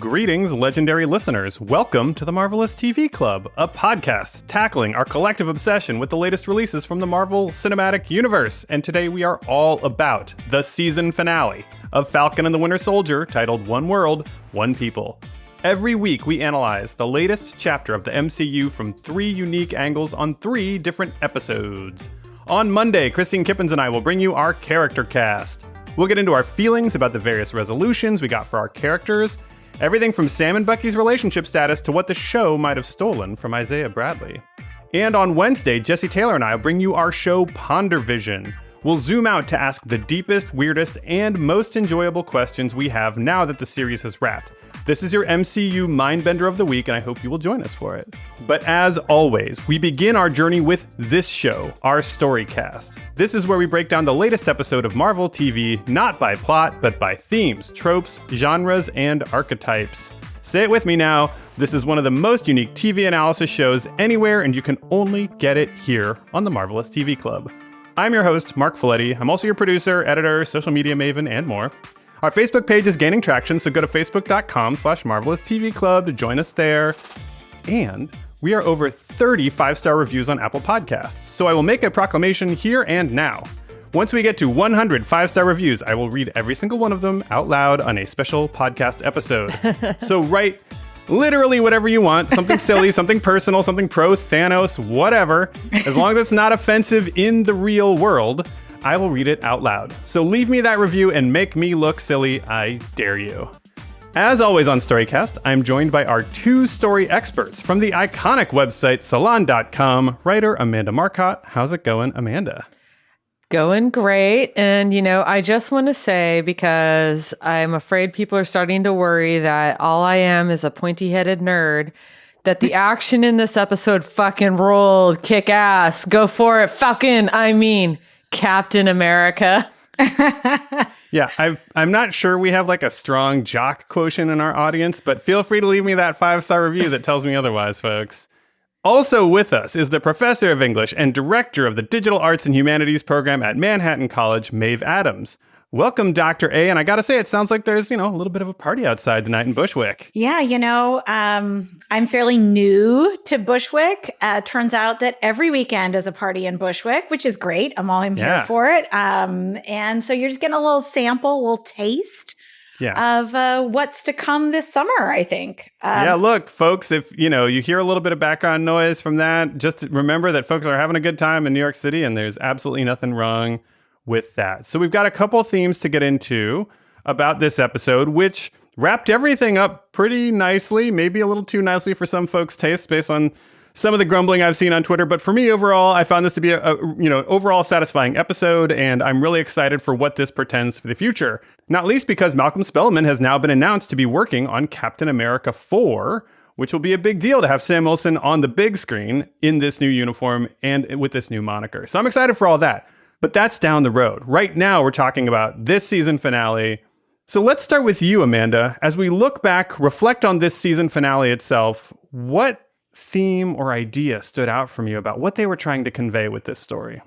Greetings, legendary listeners. Welcome to the Marvelous TV Club, a podcast tackling our collective obsession with the latest releases from the Marvel Cinematic Universe. And today we are all about the season finale of Falcon and the Winter Soldier, titled One World, One People. Every week we analyze the latest chapter of the MCU from 3 unique angles on 3 different episodes. On Monday, Christine Kippens and I will bring you our character cast. We'll get into our feelings about the various resolutions we got for our characters, everything from Sam and Bucky's relationship status to what the show might have stolen from Isaiah Bradley. And on Wednesday, Jesse Taylor and I will bring you our show Ponder Vision. We'll zoom out to ask the deepest, weirdest, and most enjoyable questions we have now that the series has wrapped. This is your MCU Mindbender of the Week, and I hope you will join us for it. But as always, we begin our journey with this show, our Storycast. This is where we break down the latest episode of Marvel TV, not by plot, but by themes, tropes, genres, and archetypes. Say it with me now. This is one of the most unique TV analysis shows anywhere, and you can only get it here on the Marvelous TV Club. I'm your host, Marc Faletti. I'm also your producer, editor, social media maven, and more. Our Facebook page is gaining traction, so go to facebook.com/Marvelous TV Club to join us there. And we are over 30 5-star reviews on Apple Podcasts, so I will make a proclamation here and now. Once we get to 100 5-star reviews, I will read every single one of them out loud on a special podcast episode. So write literally whatever you want, something silly, something personal, something pro-Thanos, whatever. As long as it's not offensive in the real world, I will read it out loud. So leave me that review and make me look silly, I dare you. As always on Storycast, I'm joined by our 2 story experts from the iconic website Salon.com, writer Amanda Marcotte. How's it going, Amanda? Going great. And, I just want to say, because I'm afraid people are starting to worry that all I am is a pointy-headed nerd, that the action in this episode fucking rolled, kick ass, go for it, Falcon, Captain America. Yeah, I'm not sure we have like a strong jock quotient in our audience, but feel free to leave me that 5-star review that tells me otherwise, folks. Also with us is the professor of English and director of the Digital Arts and Humanities program at Manhattan College, Maeve Adams. Welcome, Dr. A. And I got to say, it sounds like there's, a little bit of a party outside tonight in Bushwick. Yeah, I'm fairly new to Bushwick. Turns out that every weekend is a party in Bushwick, which is great. I'm here for it. And so you're just getting a little sample, a little taste of what's to come this summer, I think. Look, folks, if, you hear a little bit of background noise from that, just remember that folks are having a good time in New York City, and there's absolutely nothing wrong with that. So we've got a couple themes to get into about this episode, which wrapped everything up pretty nicely, maybe a little too nicely for some folks' taste based on some of the grumbling I've seen on Twitter. But for me, overall, I found this to be a overall satisfying episode, and I'm really excited for what this portends for the future. Not least because Malcolm Spellman has now been announced to be working on Captain America 4, which will be a big deal to have Sam Wilson on the big screen in this new uniform and with this new moniker. So I'm excited for all that. But that's down the road. Right now, we're talking about this season finale. So let's start with you, Amanda. As we look back, reflect on this season finale itself, what theme or idea stood out from you about what they were trying to convey with this story?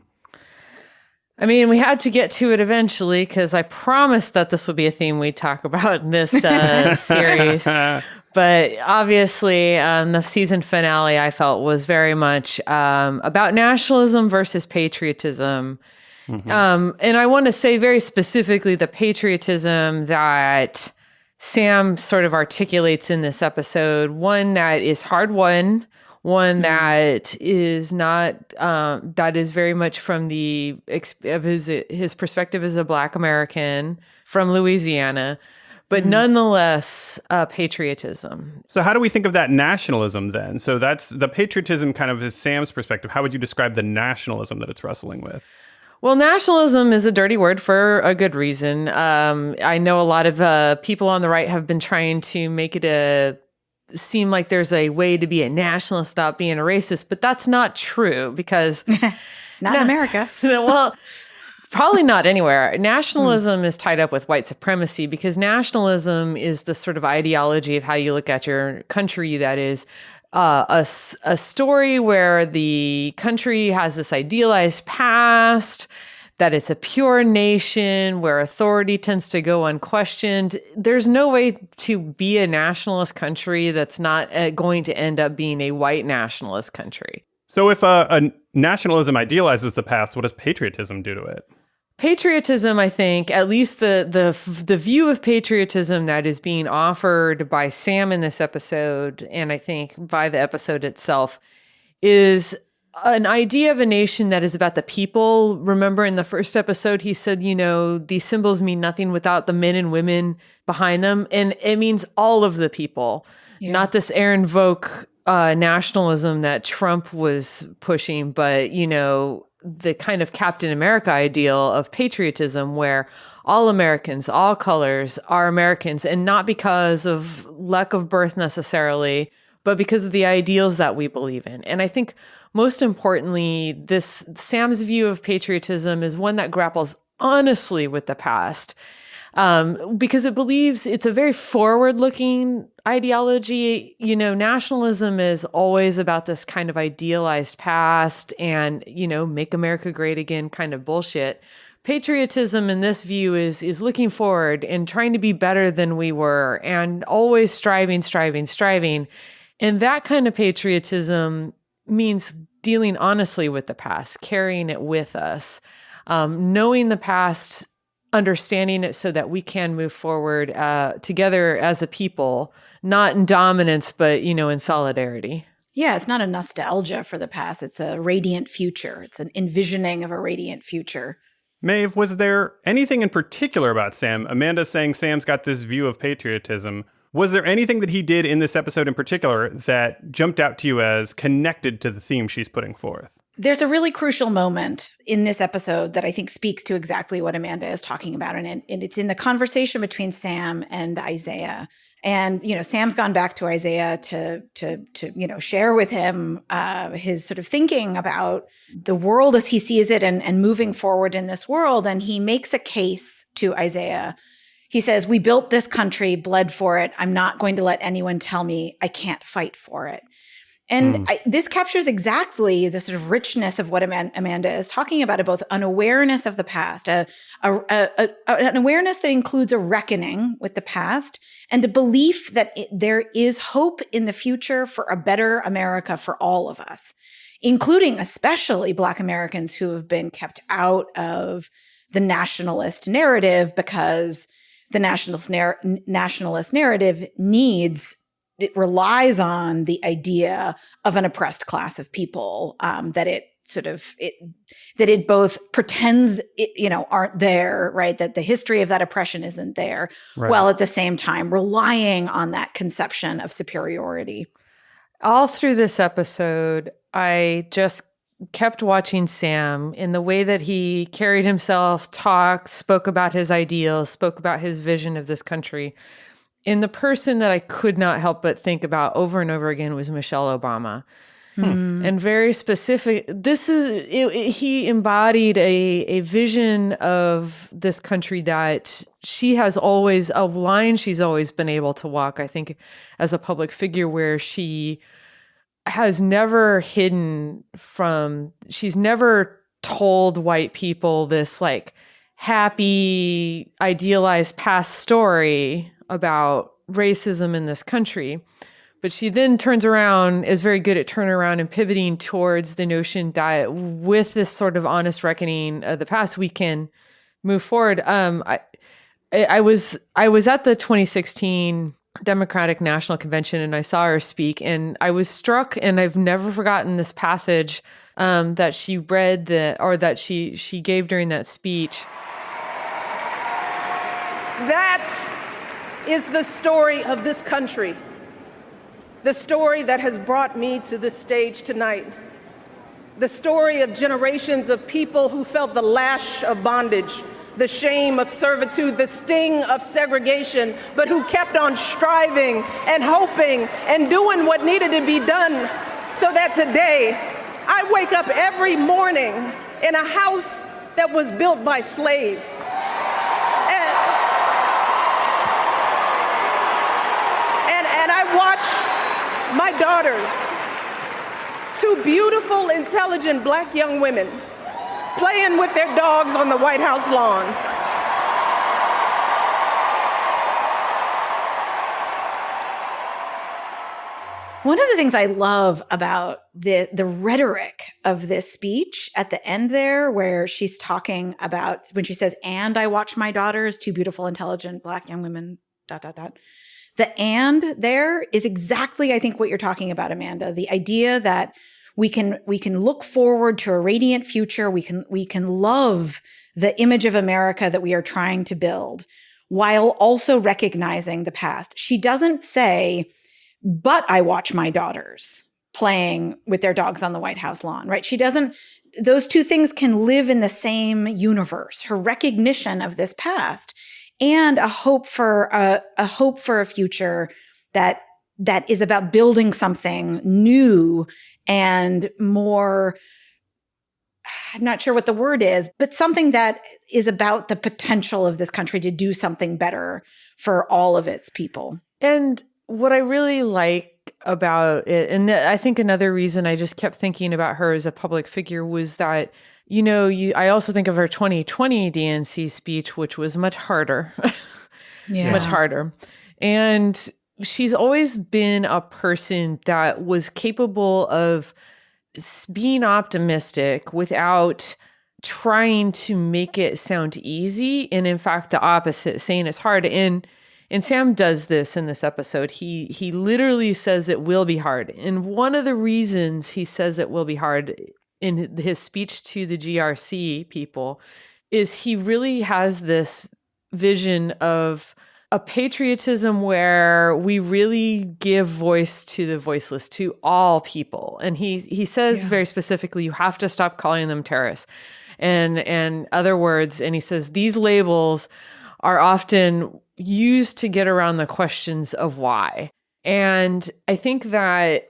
We had to get to it eventually because I promised that this would be a theme we'd talk about in this series. But obviously, the season finale, I felt, was very much about nationalism versus patriotism. Mm-hmm. And I want to say very specifically the patriotism that Sam sort of articulates in this episode, one that is hard-won, one that is not, that is very much from of his perspective as a Black American from Louisiana, but nonetheless, patriotism. So how do we think of that nationalism then? So that's the patriotism kind of is Sam's perspective. How would you describe the nationalism that it's wrestling with? Well, nationalism is a dirty word for a good reason. I know a lot of people on the right have been trying to make it seem like there's a way to be a nationalist without being a racist, but that's not true because... not in America. Well, probably not anywhere. Nationalism is tied up with white supremacy because nationalism is the sort of ideology of how you look at your country that is a story where the country has this idealized past that it's a pure nation where authority tends to go unquestioned. There's no way to be a nationalist country that's not going to end up being a white nationalist country. So if a nationalism idealizes the past, what does patriotism do to it? Patriotism, I think, at least the view of patriotism that is being offered by Sam in this episode, and I think by the episode itself, is an idea of a nation that is about the people. Remember in the first episode, he said, these symbols mean nothing without the men and women behind them. And it means all of the people, not this Aaron Vogt nationalism that Trump was pushing, but, the kind of Captain America ideal of patriotism where all Americans, all colors are Americans, and not because of lack of birth necessarily, but because of the ideals that we believe in. And I think most importantly, this Sam's view of patriotism is one that grapples honestly with the past, because it believes it's a very forward-looking ideology. Nationalism is always about this kind of idealized past and, make America great again kind of bullshit. Patriotism in this view is looking forward and trying to be better than we were and always striving. And that kind of patriotism means dealing honestly with the past, carrying it with us, knowing the past, understanding it so that we can move forward together as a people, not in dominance, but, in solidarity. Yeah, it's not a nostalgia for the past. It's a radiant future. It's an envisioning of a radiant future. Maeve, was there anything in particular about Sam? Amanda's saying Sam's got this view of patriotism. Was there anything that he did in this episode in particular that jumped out to you as connected to the theme she's putting forth? There's a really crucial moment in this episode that I think speaks to exactly what Amanda is talking about. And it's in the conversation between Sam and Isaiah. And, Sam's gone back to Isaiah to share with him his sort of thinking about the world as he sees it and moving forward in this world. And he makes a case to Isaiah. He says, "We built this country, bled for it. I'm not going to let anyone tell me I can't fight for it." And this captures exactly the sort of richness of what Amanda is talking about both an awareness of the past, an awareness that includes a reckoning with the past, and a belief that there is hope in the future for a better America for all of us, including especially Black Americans who have been kept out of the nationalist narrative because the nationalist narrative it relies on the idea of an oppressed class of people, that it both pretends aren't there, right? That the history of that oppression isn't there, right, while at the same time relying on that conception of superiority. All through this episode, I just kept watching Sam in the way that he carried himself, talked, spoke about his ideals, spoke about his vision of this country. And the person that I could not help but think about over and over again was Michelle Obama. And very specific, he embodied a vision of this country that she's always been able to walk, I think, as a public figure, where she has never she's never told white people this like happy, idealized past story about racism in this country. But she then turns around, is very good at turning around and pivoting towards the notion that with this sort of honest reckoning of the past, we can move forward. I was at the 2016 Democratic National Convention and I saw her speak, and I was struck, and I've never forgotten this passage that she read that she gave during that speech. That is the story of this country. The story that has brought me to this stage tonight. The story of generations of people who felt the lash of bondage, the shame of servitude, the sting of segregation, but who kept on striving and hoping and doing what needed to be done so that today I wake up every morning in a house that was built by slaves. And I watch my daughters, two beautiful, intelligent Black young women, playing with their dogs on the White House lawn. One of the things I love about the rhetoric of this speech at the end there, where she's talking about when she says, "And I watch my daughters, two beautiful, intelligent Black young women, ... The "and" there is exactly, I think, what you're talking about, Amanda. The idea that we can look forward to a radiant future. We can love the image of America that we are trying to build, while also recognizing the past. She doesn't say, "But I watch my daughters playing with their dogs on the White House lawn," right? She doesn't, those two things can live in the same universe. Her recognition of this past and a hope for a future that is about building something new and more, I'm not sure what the word is, but something that is about the potential of this country to do something better for all of its people. And what I really like about it, and I think another reason I just kept thinking about her as a public figure was that, I also think of her 2020 DNC speech, which was much harder, much harder. And she's always been a person that was capable of being optimistic without trying to make it sound easy. And in fact, the opposite, saying it's hard. And Sam does this in this episode. He literally says it will be hard. And one of the reasons he says it will be hard in his speech to the GRC people is he really has this vision of a patriotism where we really give voice to the voiceless, to all people. And he says very specifically, you have to stop calling them terrorists. And other words, and he says these labels are often used to get around the questions of why. And I think that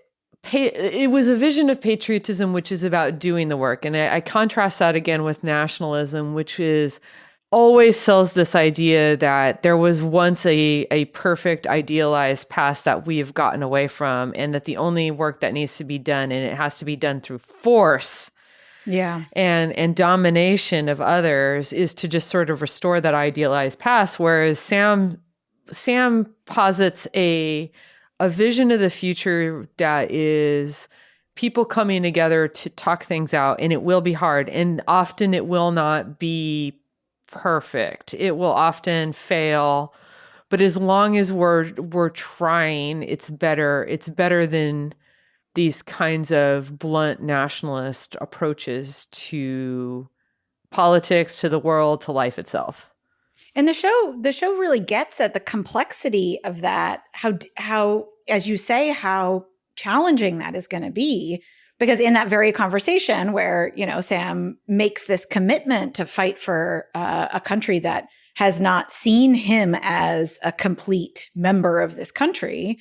it was a vision of patriotism, which is about doing the work. And I contrast that again with nationalism, which is always sells this idea that there was once a perfect, idealized past that we have gotten away from, and that the only work that needs to be done, and it has to be done through force, and domination of others, is to just sort of restore that idealized past. Whereas Sam posits a vision of the future that is people coming together to talk things out, and it will be hard, and often it will not be perfect. It will often fail, but as long as we're trying, it's better. It's better than these kinds of blunt nationalist approaches to politics, to the world, to life itself. And the show really gets at the complexity of that, how, as you say, how challenging that is going to be. Because in that very conversation where, Sam makes this commitment to fight for a country that has not seen him as a complete member of this country,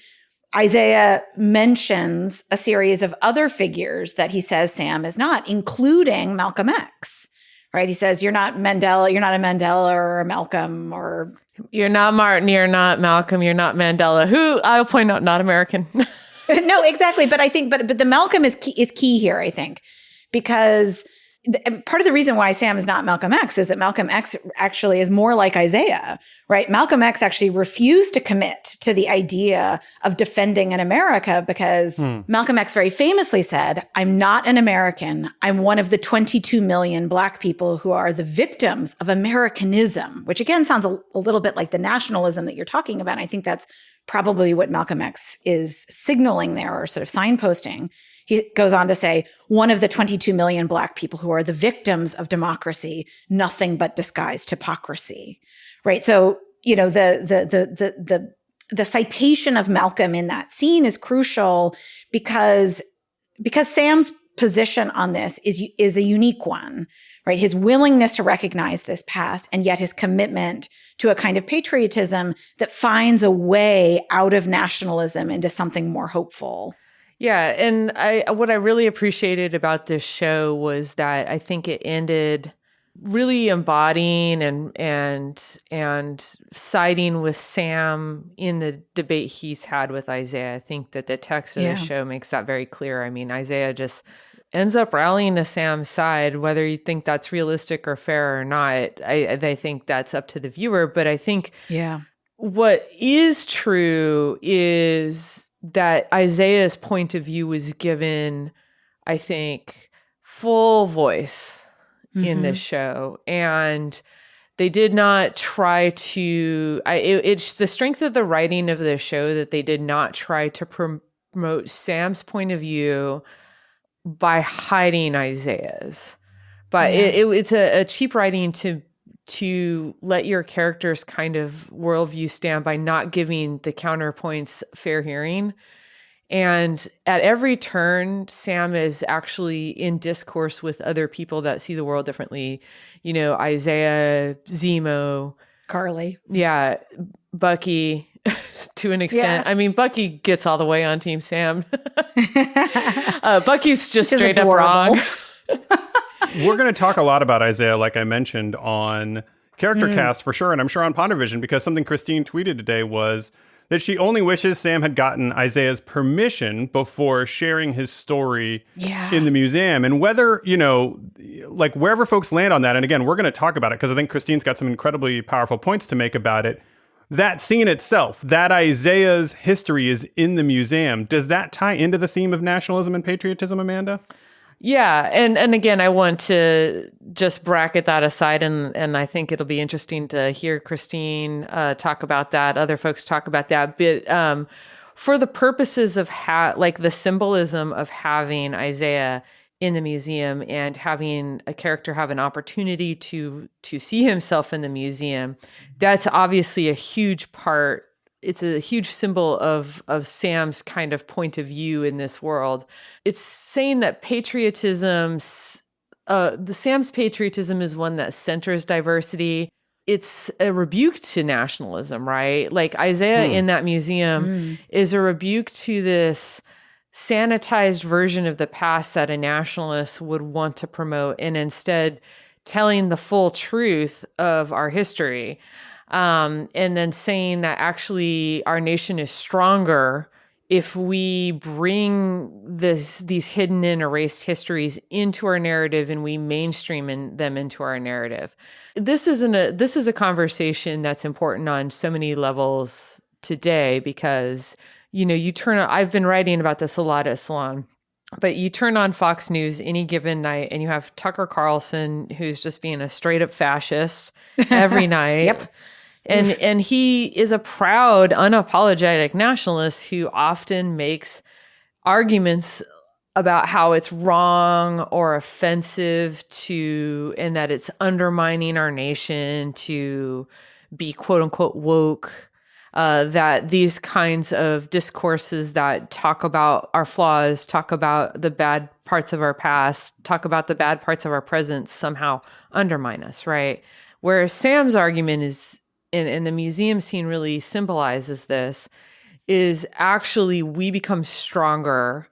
Isaiah mentions a series of other figures that he says Sam is not, including Malcolm X. Right? He says, you're not Mandela, you're not a Mandela or a Malcolm, or you're not Martin, you're not Malcolm, you're not Mandela, who I'll point out, not American. No, exactly. But I think, but the Malcolm is key here, I think, because part of the reason why Sam is not Malcolm X is that Malcolm X actually is more like Isaiah, right? Malcolm X actually refused to commit to the idea of defending an America because Malcolm X very famously said, "I'm not an American. I'm one of the 22 million Black people who are the victims of Americanism," which again sounds a little bit like the nationalism that you're talking about. And I think that's probably what Malcolm X is signaling there, or sort of signposting. He goes on to say, one of the 22 million Black people who are the victims of democracy, nothing but disguised hypocrisy, right? So, the citation of Malcolm in that scene is crucial because Sam's position on this is a unique one, right? His willingness to recognize this past, and yet his commitment to a kind of patriotism that finds a way out of nationalism into something more hopeful. Yeah, and what I really appreciated about this show was that I think it ended really embodying and siding with Sam in the debate he's had with Isaiah. I think that the text of the show makes that very clear. I mean, Isaiah just ends up rallying to Sam's side, whether you think that's realistic or fair or not. I think that's up to the viewer. But I think what is true is that Isaiah's point of view was given, I think, full voice in this show. And they did not try to, it's the strength of the writing of the show that they did not try to promote Sam's point of view by hiding Isaiah's. But it's a cheap writing to let your character's kind of worldview stand by not giving the counterpoints fair hearing. And at every turn, Sam is actually in discourse with other people that see the world differently. You know, Isaiah, Zemo, Karli. Yeah, Bucky to an extent. I mean, Bucky gets all the way on Team Sam. Bucky's just straight up wrong. We're going to talk a lot about Isaiah, like I mentioned, on Character Cast for sure, and I'm sure on Pondervision, because something Christine tweeted today was that she only wishes Sam had gotten Isaiah's permission before sharing his story in the museum. And whether, you know, like wherever folks land on that, and again, we're going to talk about it because I think Christine's got some incredibly powerful points to make about it. That scene itself, that Isaiah's history is in the museum, does that tie into the theme of nationalism and patriotism, Amanda? Yeah. And again, I want to just bracket that aside. And I think it'll be interesting to hear Christine talk about that, other folks talk about that. But for the purposes of like the symbolism of having Isaiah in the museum and having a character have an opportunity to see himself in the museum, that's obviously a huge part. It's a huge symbol of Sam's kind of point of view in this world. It's saying that patriotism, the Sam's patriotism is one that centers diversity. It's a rebuke to nationalism, right? Like Isaiah in that museum is a rebuke to this sanitized version of the past that a nationalist would want to promote, and instead telling the full truth of our history. And then saying that actually our nation is stronger if we bring these hidden and erased histories into our narrative and we mainstream them into our narrative. This is a conversation that's important on so many levels today because, you know, I've been writing about this a lot at Salon, but you turn on Fox News any given night and you have Tucker Carlson, who's just being a straight up fascist every night. Yep. And he is a proud, unapologetic nationalist who often makes arguments about how it's wrong or offensive and that it's undermining our nation to be quote unquote woke, that these kinds of discourses that talk about our flaws, talk about the bad parts of our past, talk about the bad parts of our present somehow undermine us, right? Whereas Sam's argument is, and the museum scene really symbolizes this, is actually we become stronger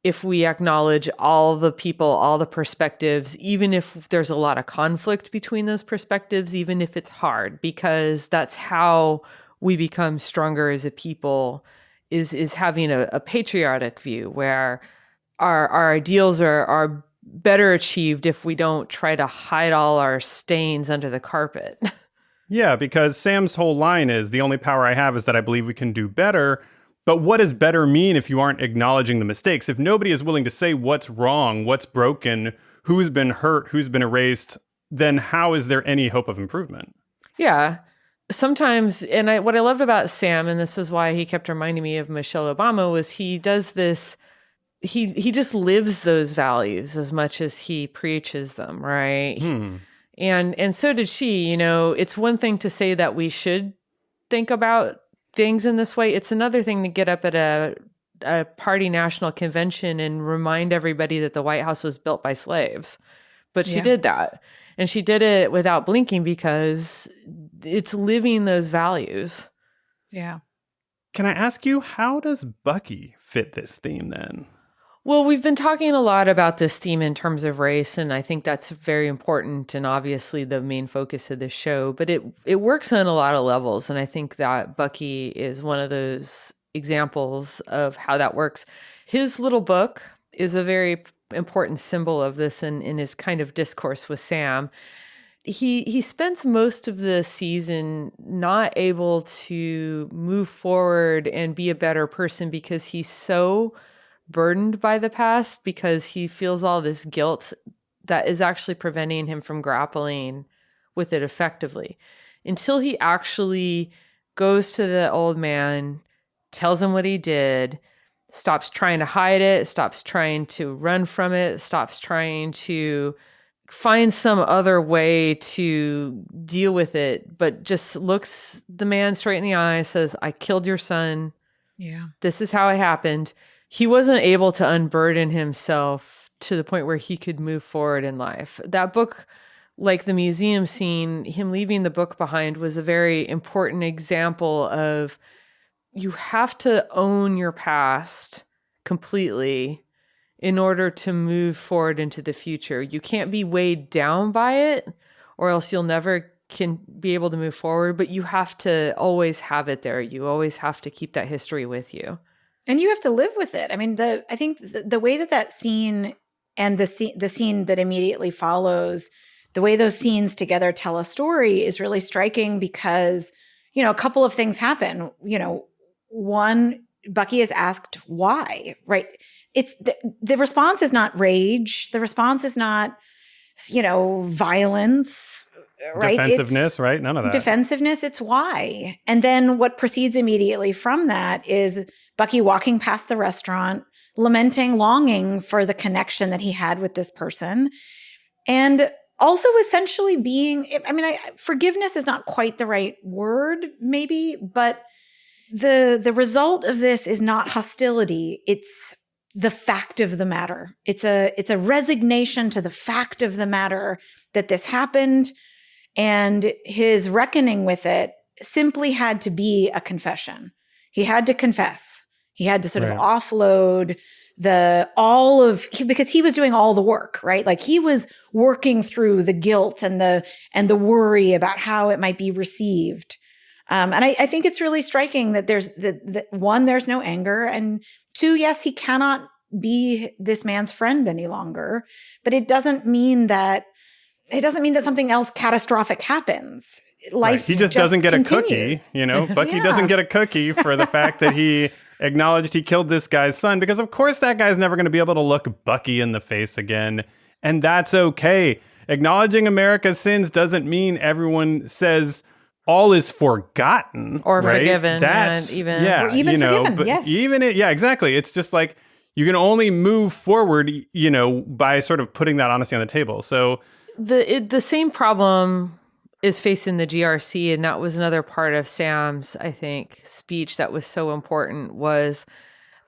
if we acknowledge all the people, all the perspectives, even if there's a lot of conflict between those perspectives, even if it's hard, because that's how we become stronger as a people, is having a patriotic view where our ideals are better achieved if we don't try to hide all our stains under the carpet. Yeah, because Sam's whole line is, the only power I have is that I believe we can do better. But what does better mean if you aren't acknowledging the mistakes? If nobody is willing to say what's wrong, what's broken, who's been hurt, who's been erased, then how is there any hope of improvement? Yeah. Sometimes, and what I loved about Sam, and this is why he kept reminding me of Michelle Obama, was he does this, he just lives those values as much as he preaches them, right? And so did she. You know, it's one thing to say that we should think about things in this way. It's another thing to get up at a party national convention and remind everybody that the White House was built by slaves. But she did that. And she did it without blinking because it's living those values. Yeah. Can I ask you, how does Bucky fit this theme then? Well, we've been talking a lot about this theme in terms of race, and I think that's very important and obviously the main focus of the show, but it works on a lot of levels, and I think that Bucky is one of those examples of how that works. His little book is a very important symbol of this in his kind of discourse with Sam. He spends most of the season not able to move forward and be a better person because he's so burdened by the past, because he feels all this guilt that is actually preventing him from grappling with it effectively, until he actually goes to the old man, tells him what he did, stops trying to hide it, stops trying to run from it, stops trying to find some other way to deal with it, but just looks the man straight in the eye, says, I killed your son. Yeah. This is how it happened. He wasn't able to unburden himself to the point where he could move forward in life. That book, like the museum scene, him leaving the book behind was a very important example of you have to own your past completely in order to move forward into the future. You can't be weighed down by it, or else you'll never can be able to move forward, but you have to always have it there. You always have to keep that history with you. And you have to live with it. I mean, I think the way that scene and the scene that immediately follows, the way those scenes together tell a story is really striking because, a couple of things happen. One, Bucky is asked why, right? It's the response is not rage. The response is not, violence, right? Defensiveness, right? None of that. Defensiveness, it's why. And then what proceeds immediately from that is Bucky walking past the restaurant, lamenting, longing for the connection that he had with this person. And also essentially forgiveness is not quite the right word, maybe, but the result of this is not hostility. It's the fact of the matter. It's a resignation to the fact of the matter that this happened, and his reckoning with it simply had to be a confession. He had to confess. He had to sort of offload because he was doing all the work, right? Like he was working through the guilt and the worry about how it might be received. And I think it's really striking that there's one, there's no anger, and two, yes, he cannot be this man's friend any longer, but it doesn't mean that something else catastrophic happens. Life he just doesn't get continues. A cookie, Bucky doesn't get a cookie for the fact that he acknowledged he killed this guy's son, because of course that guy's never going to be able to look Bucky in the face again. And that's okay. Acknowledging America's sins doesn't mean everyone says all is forgotten or right? forgiven. That's, even forgiven. But yes. Exactly. It's just like you can only move forward, by sort of putting that honesty on the table. So the same problem is facing the GRC, and that was another part of Sam's, I think, speech that was so important. Was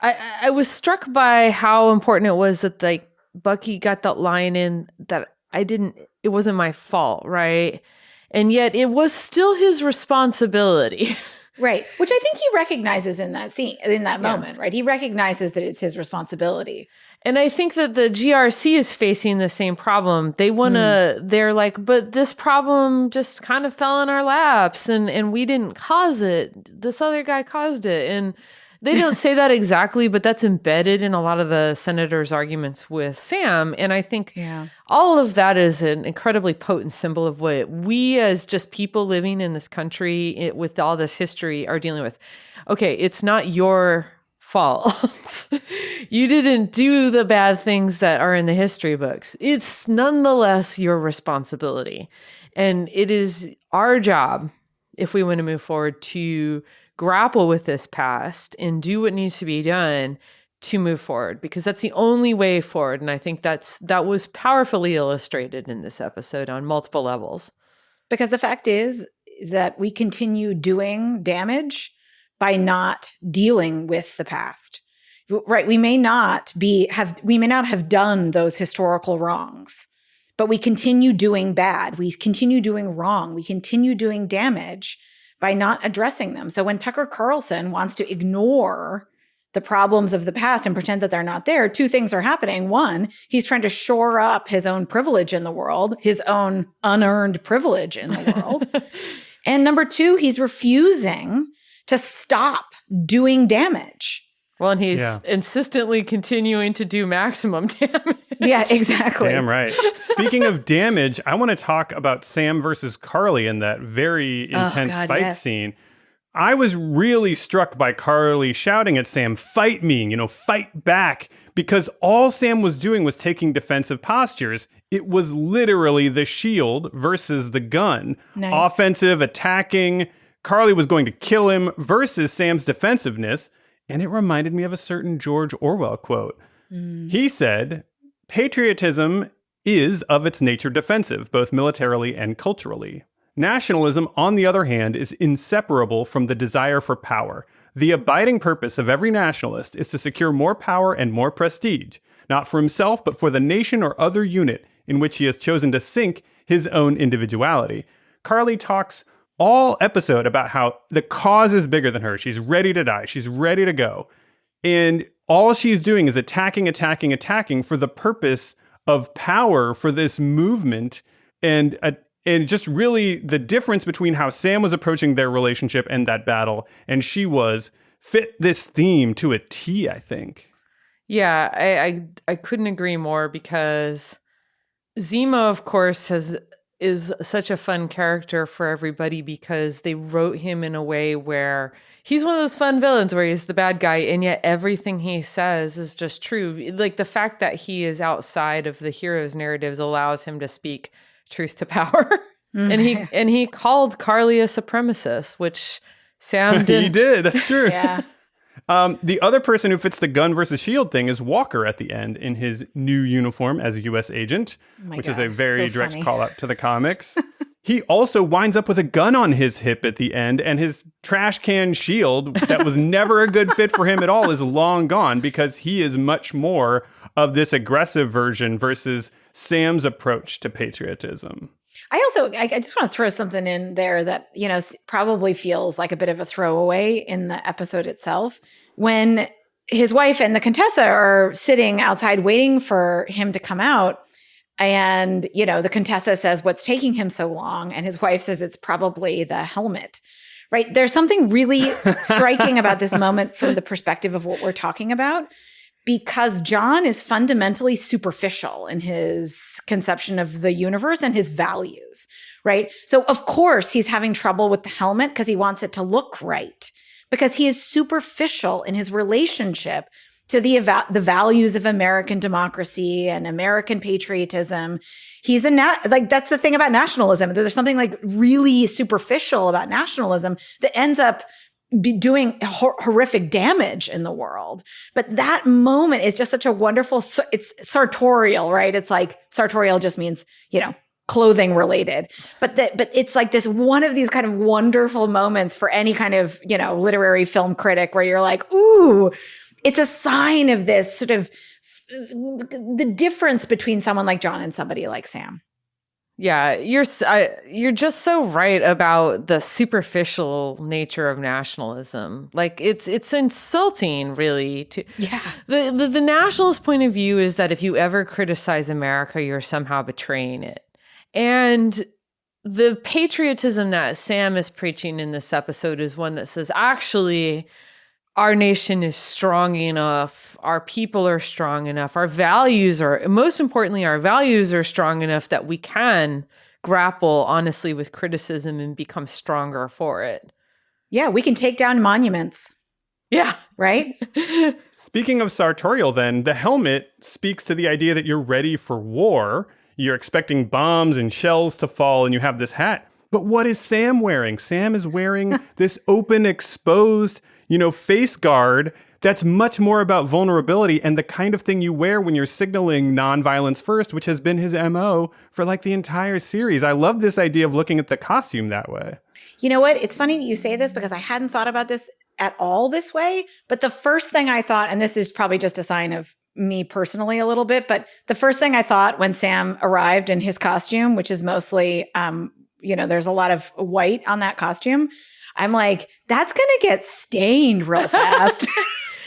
I was struck by how important it was that like Bucky got that line in that it wasn't my fault, right? And yet it was still his responsibility. Right. Which I think he recognizes in that scene, in that moment, right? He recognizes that it's his responsibility. And I think that the GRC is facing the same problem. They want to, they're like, but this problem just kind of fell in our laps and we didn't cause it. This other guy caused it. And they don't say that exactly, but that's embedded in a lot of the senator's arguments with Sam. And I think all of that is an incredibly potent symbol of what we as just people living in this country with all this history are dealing with. Okay, it's not your fault. You didn't do the bad things that are in the history books. It's nonetheless your responsibility. And it is our job, if we want to move forward, to grapple with this past and do what needs to be done to move forward, because that's the only way forward. And I think that was powerfully illustrated in this episode on multiple levels. Because the fact is that we continue doing damage by not dealing with the past. Right? We may not have done those historical wrongs, but we continue doing bad. We continue doing wrong. We continue doing damage by not addressing them. So when Tucker Carlson wants to ignore the problems of the past and pretend that they're not there, two things are happening. One, he's trying to shore up his own privilege in the world, his own unearned privilege in the world. And number two, he's refusing to stop doing damage. Well, and he's insistently continuing to do maximum damage. Yeah, exactly. Damn right. Speaking of damage, I want to talk about Sam versus Karli in that very intense fight scene. I was really struck by Karli shouting at Sam, "Fight me, fight back," because all Sam was doing was taking defensive postures. It was literally the shield versus the gun. Nice. Offensive, attacking. Karli was going to kill him versus Sam's defensiveness. And it reminded me of a certain George Orwell quote. He said, "Patriotism is of its nature defensive, both militarily and culturally. Nationalism, on the other hand, is inseparable from the desire for power. The abiding purpose of every nationalist is to secure more power and more prestige, not for himself, but for the nation or other unit in which he has chosen to sink his own individuality." Karli talks all episode about how the cause is bigger than her. She's ready to die. She's ready to go. And all she's doing is attacking for the purpose of power for this movement. And just really the difference between how Sam was approaching their relationship and that battle and she was fit this theme to a T, I think. Yeah, I couldn't agree more, because Zemo, of course, is such a fun character for everybody because they wrote him in a way where he's one of those fun villains where he's the bad guy, and yet everything he says is just true. Like the fact that he is outside of the hero's narratives allows him to speak truth to power. And he called Karli a supremacist, which Sam didn't. He did. That's true. Yeah. The other person who fits the gun versus shield thing is Walker at the end in his new uniform as a U.S. agent, which is a very direct call out to the comics. He also winds up with a gun on his hip at the end, and his trash can shield that was never a good fit for him at all is long gone, because he is much more of this aggressive version versus Sam's approach to patriotism. I just want to throw something in there that, probably feels like a bit of a throwaway in the episode itself. When his wife and the Contessa are sitting outside waiting for him to come out, and, the Contessa says, "What's taking him so long?" And his wife says, "It's probably the helmet." Right? There's something really striking about this moment from the perspective of what we're talking about, because John is fundamentally superficial in his conception of the universe and his values, right? So of course he's having trouble with the helmet because he wants it to look right, because he is superficial in his relationship to the values of American democracy and American patriotism. He's that's the thing about nationalism. There's something like really superficial about nationalism that ends up doing horrific damage in the world. But that moment is just such a wonderful, it's sartorial, right? It's like sartorial just means, clothing related, but it's like this one of these kind of wonderful moments for any kind of, literary film critic where you're like, ooh, it's a sign of this sort of the difference between someone like John and somebody like Sam. Yeah, you're just so right about the superficial nature of nationalism. Like it's insulting, really. The nationalist point of view is that if you ever criticize America, you're somehow betraying it. And the patriotism that Sam is preaching in this episode is one that says, actually, our nation is strong enough, our people are strong enough, most importantly, our values are strong enough that we can grapple honestly with criticism and become stronger for it. Yeah, we can take down monuments. Yeah. Right? Speaking of sartorial then, the helmet speaks to the idea that you're ready for war. You're expecting bombs and shells to fall, and you have this hat. But what is Sam wearing? Sam is wearing this open, exposed, face guard that's much more about vulnerability and the kind of thing you wear when you're signaling nonviolence first, which has been his MO for like the entire series. I love this idea of looking at the costume that way. You know what? It's funny that you say this because I hadn't thought about this at all this way. But the first thing I thought, and this is probably just a sign of me personally a little bit, but the first thing I thought when Sam arrived in his costume, which is mostly, there's a lot of white on that costume, I'm like, that's going to get stained real fast.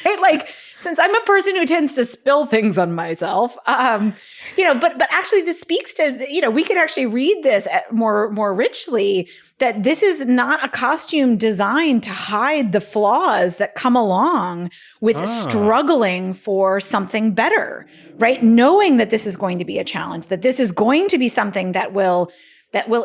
right? Like, since I'm a person who tends to spill things on myself, but actually this speaks to, we could actually read this more richly, that this is not a costume designed to hide the flaws that come along with struggling for something better, right? Knowing that this is going to be a challenge, that this is going to be something that will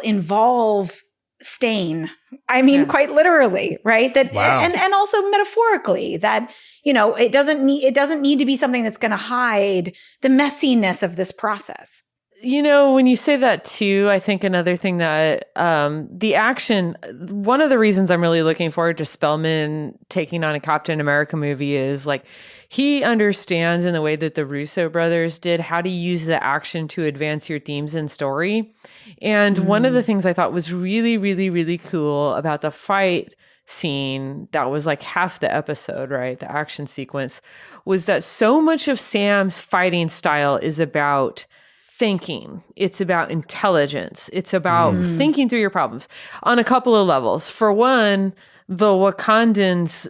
involve stain. I mean, quite literally, right? That and also metaphorically, that it doesn't need to be something that's going to hide the messiness of this process. When you say that too, I think another thing that the action, one of the reasons I'm really looking forward to Spellman taking on a Captain America movie is like, he understands in the way that the Russo brothers did how to use the action to advance your themes and story. And one of the things I thought was really, really, really cool about the fight scene that was like half the episode, right? The action sequence, was that so much of Sam's fighting style is about thinking. It's about intelligence. It's about thinking through your problems on a couple of levels. For one, the Wakandans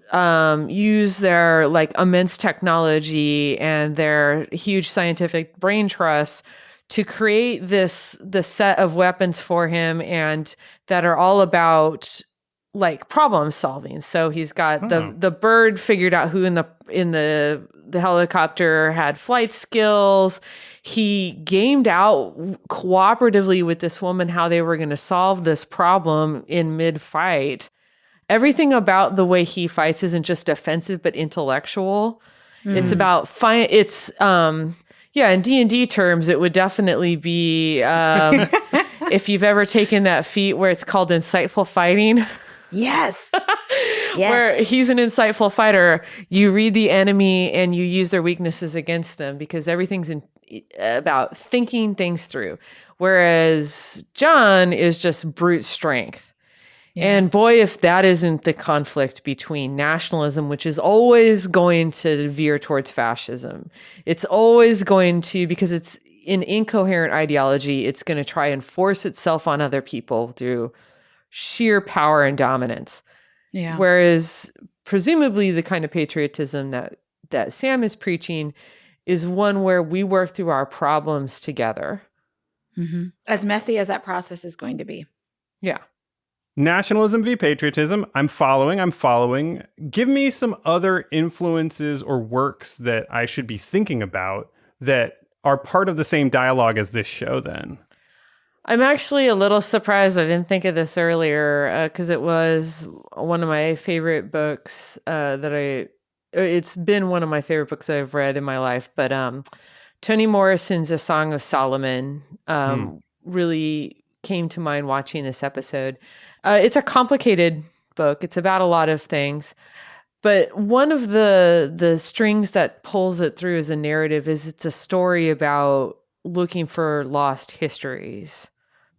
use their like immense technology and their huge scientific brain trusts to create the set of weapons for him, and that are all about like problem solving. So he's got the bird figured out who in the helicopter had flight skills. He gamed out cooperatively with this woman how they were going to solve this problem in mid-fight. Everything about the way he fights isn't just defensive, but intellectual. It's about in D&D terms, it would definitely be, if you've ever taken that feat where it's called insightful fighting. Yes. Where he's an insightful fighter. You read the enemy and you use their weaknesses against them, because everything's about thinking things through. Whereas John is just brute strength. And boy, if that isn't the conflict between nationalism, which is always going to veer towards fascism. It's always going to, because it's an incoherent ideology, it's going to try and force itself on other people through sheer power and dominance. Yeah. Whereas presumably the kind of patriotism that Sam is preaching is one where we work through our problems together. Mm-hmm. As messy as that process is going to be. Yeah. Nationalism v. patriotism. I'm following. Give me some other influences or works that I should be thinking about that are part of the same dialogue as this show then. I'm actually a little surprised I didn't think of this earlier, because it was one of my favorite books it's been one of my favorite books that I've read in my life. But Toni Morrison's A Song of Solomon really came to mind watching this episode. It's a complicated book. It's about a lot of things. But one of the strings that pulls it through as a narrative is it's a story about looking for lost histories,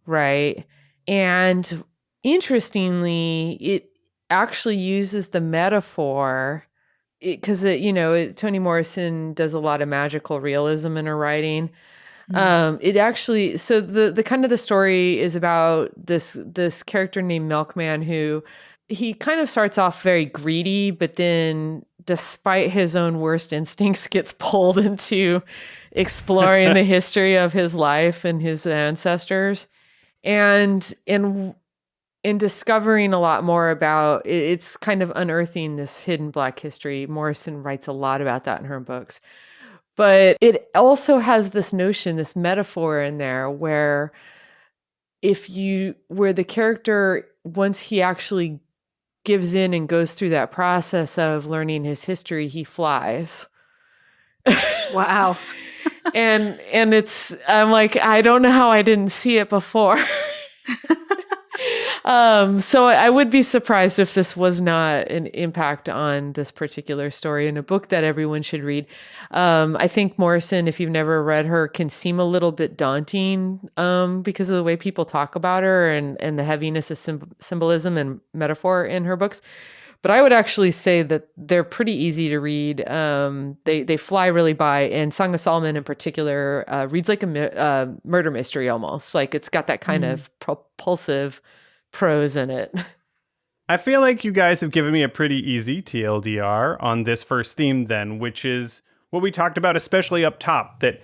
right? And interestingly, it actually uses the metaphor because Toni Morrison does a lot of magical realism in her writing. It actually, so the kind of the story is about this character named Milkman who he kind of starts off very greedy, but then despite his own worst instincts gets pulled into exploring the history of his life and his ancestors. And in discovering a lot more about it's kind of unearthing this hidden Black history. Morrison writes a lot about that in her books. But it also has this notion, this metaphor in there where where the character, once he actually gives in and goes through that process of learning his history, he flies. Wow. and I'm like, I don't know how I didn't see it before. So I would be surprised if this was not an impact on this particular story in a book that everyone should read. I think Morrison, if you've never read her, can seem a little bit daunting because of the way people talk about her and the heaviness of symbolism and metaphor in her books. But I would actually say that they're pretty easy to read. They fly really by, and Song of Solomon in particular reads like a murder mystery almost. Like it's got that kind of propulsive prose in it. I feel like you guys have given me a pretty easy TLDR on this first theme then, which is what we talked about, especially up top, that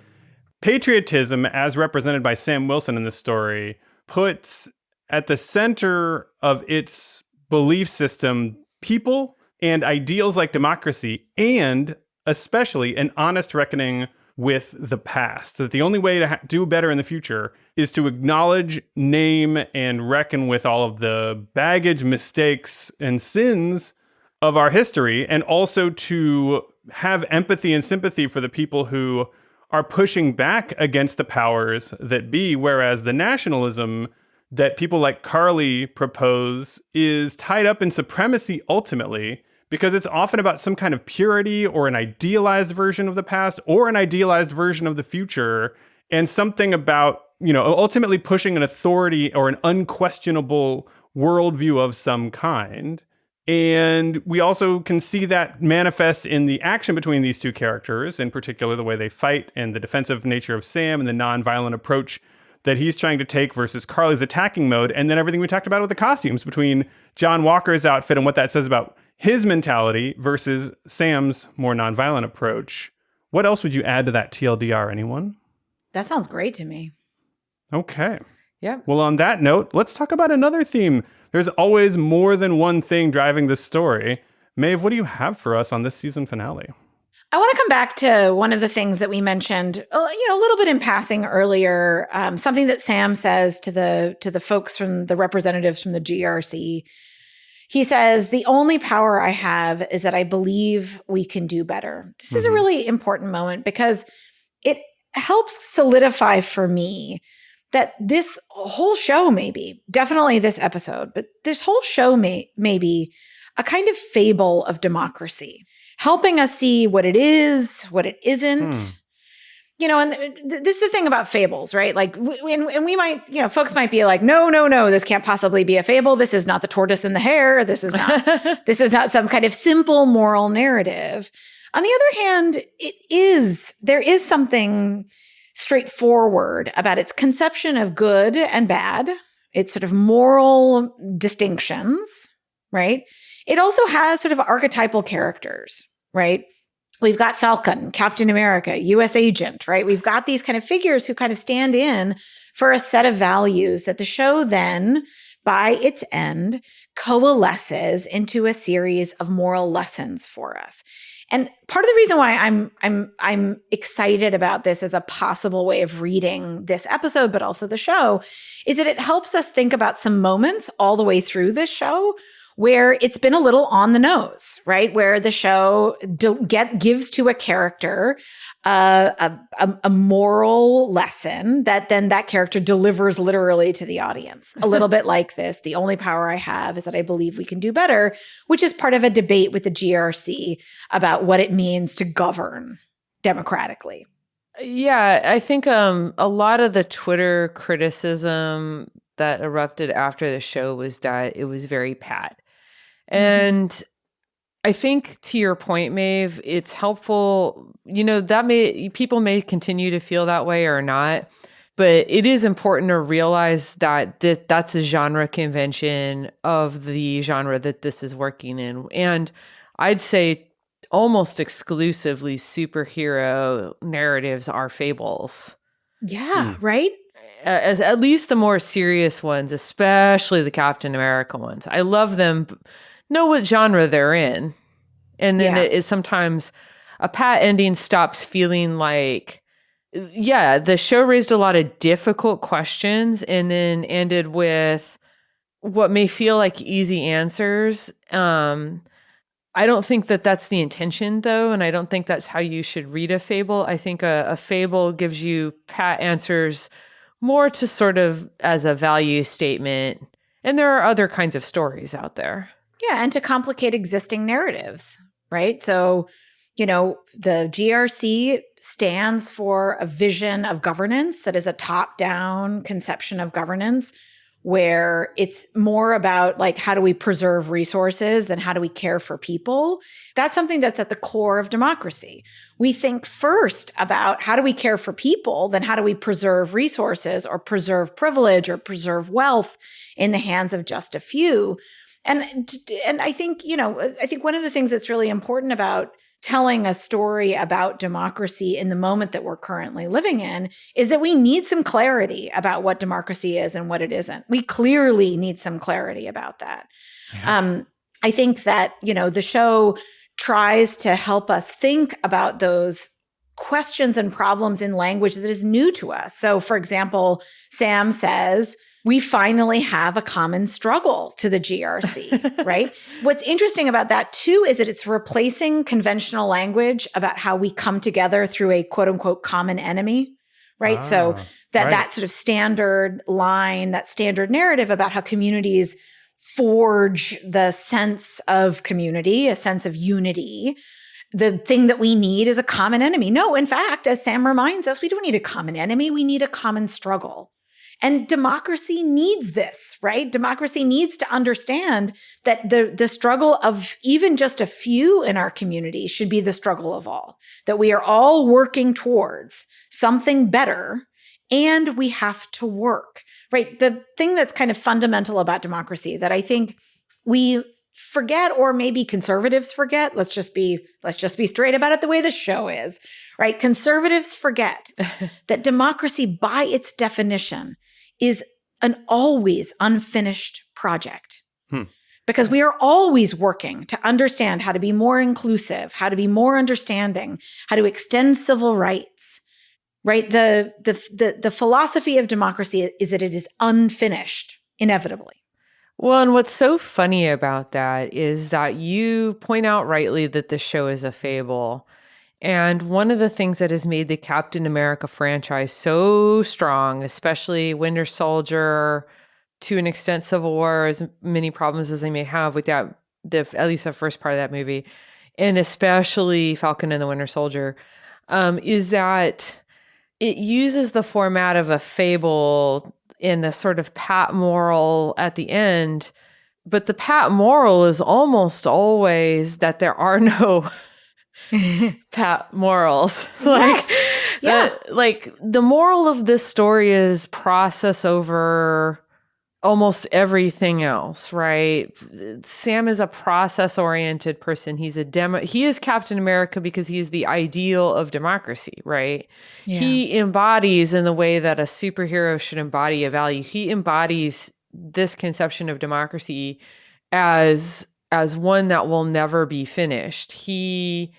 patriotism, as represented by Sam Wilson in this story, puts at the center of its belief system people and ideals like democracy, and especially an honest reckoning with the past. That the only way to do better in the future is to acknowledge, name, and reckon with all of the baggage, mistakes, and sins of our history, and also to have empathy and sympathy for the people who are pushing back against the powers that be, whereas the nationalism that people like Karli propose is tied up in supremacy ultimately, because it's often about some kind of purity or an idealized version of the past or an idealized version of the future, and something about, ultimately pushing an authority or an unquestionable worldview of some kind. And we also can see that manifest in the action between these two characters, in particular the way they fight and the defensive nature of Sam and the nonviolent approach that he's trying to take versus Karli's attacking mode, and then everything we talked about with the costumes between John Walker's outfit and what that says about his mentality versus Sam's more nonviolent approach. What else would you add to that TLDR, anyone? That sounds great to me. Okay. Yeah. Well, on that note, let's talk about another theme. There's always more than one thing driving this story. Maeve, what do you have for us on this season finale? I want to come back to one of the things that we mentioned, a little bit in passing earlier. Something that Sam says to the folks from the representatives from the GRC. He says, "The only power I have is that I believe we can do better." This is a really important moment because it helps solidify for me that this whole show, maybe definitely this episode, but this whole show may be a kind of fable of democracy, helping us see what it is, what it isn't. And this is the thing about fables, right? Like, and we might, folks might be like, no, this can't possibly be a fable. This is not the tortoise and the hare. This is not some kind of simple moral narrative. On the other hand, there is something straightforward about its conception of good and bad, its sort of moral distinctions, right? It also has sort of archetypal characters, right? We've got Falcon, Captain America, US agent, right? We've got these kind of figures who kind of stand in for a set of values that the show then, by its end, coalesces into a series of moral lessons for us. And part of the reason why I'm excited about this as a possible way of reading this episode, but also the show, is that it helps us think about some moments all the way through this show where it's been a little on the nose, right? Where the show gives to a character a moral lesson that then that character delivers literally to the audience. A little bit like this, the only power I have is that I believe we can do better, which is part of a debate with the GRC about what it means to govern democratically. Yeah, I think a lot of the Twitter criticism that erupted after the show was that it was very pat. And I think, to your point, Maeve, it's helpful, that people may continue to feel that way or not, but it is important to realize that that's a genre convention of the genre that this is working in. And I'd say almost exclusively superhero narratives are fables. Yeah, right? As at least the more serious ones, especially the Captain America ones. I love them, know what genre they're in. And then it sometimes a pat ending stops feeling like, the show raised a lot of difficult questions and then ended with what may feel like easy answers. I don't think that that's the intention, though, and I don't think that's how you should read a fable. I think a fable gives you pat answers more to sort of as a value statement. And there are other kinds of stories out there. Yeah, and to complicate existing narratives, right? So, the GRC stands for a vision of governance that is a top-down conception of governance where it's more about like, how do we preserve resources than how do we care for people? That's something that's at the core of democracy. We think first about how do we care for people, then how do we preserve resources or preserve privilege or preserve wealth in the hands of just a few. And I think, I think one of the things that's really important about telling a story about democracy in the moment that we're currently living in is that we need some clarity about what democracy is and what it isn't. We clearly need some clarity about that. Yeah. I think that, the show tries to help us think about those questions and problems in language that is new to us. So, for example, Sam says, we finally have a common struggle to the GRC, right? What's interesting about that too is that it's replacing conventional language about how we come together through a quote unquote common enemy, right? So that sort of standard line, that standard narrative about how communities forge the sense of community, a sense of unity. The thing that we need is a common enemy. No, in fact, as Sam reminds us, we don't need a common enemy. We need a common struggle. And democracy needs this, right? Democracy needs to understand that the struggle of even just a few in our community should be the struggle of all, that we are all working towards something better and we have to work, right? The thing that's kind of fundamental about democracy that I think we forget, or maybe conservatives forget, let's just be straight about it the way the show is, right? Conservatives forget that democracy by its definition is an always unfinished project. Because we are always working to understand how to be more inclusive, how to be more understanding, how to extend civil rights, right? The philosophy of democracy is that it is unfinished, inevitably. Well, and what's so funny about that is that you point out rightly that the show is a fable. And one of the things that has made the Captain America franchise so strong, especially Winter Soldier, to an extent Civil War, as many problems as they may have with that, at least the first part of that movie, and especially Falcon and the Winter Soldier, is that it uses the format of a fable in a sort of pat moral at the end. But the pat moral is almost always that there are no pat morals. Like the moral of this story is process over almost everything else, right? Sam is a process-oriented person. He is Captain America because he is the ideal of democracy, right? Yeah. He embodies in the way that a superhero should embody a value. He embodies this conception of democracy as one that will never be finished. He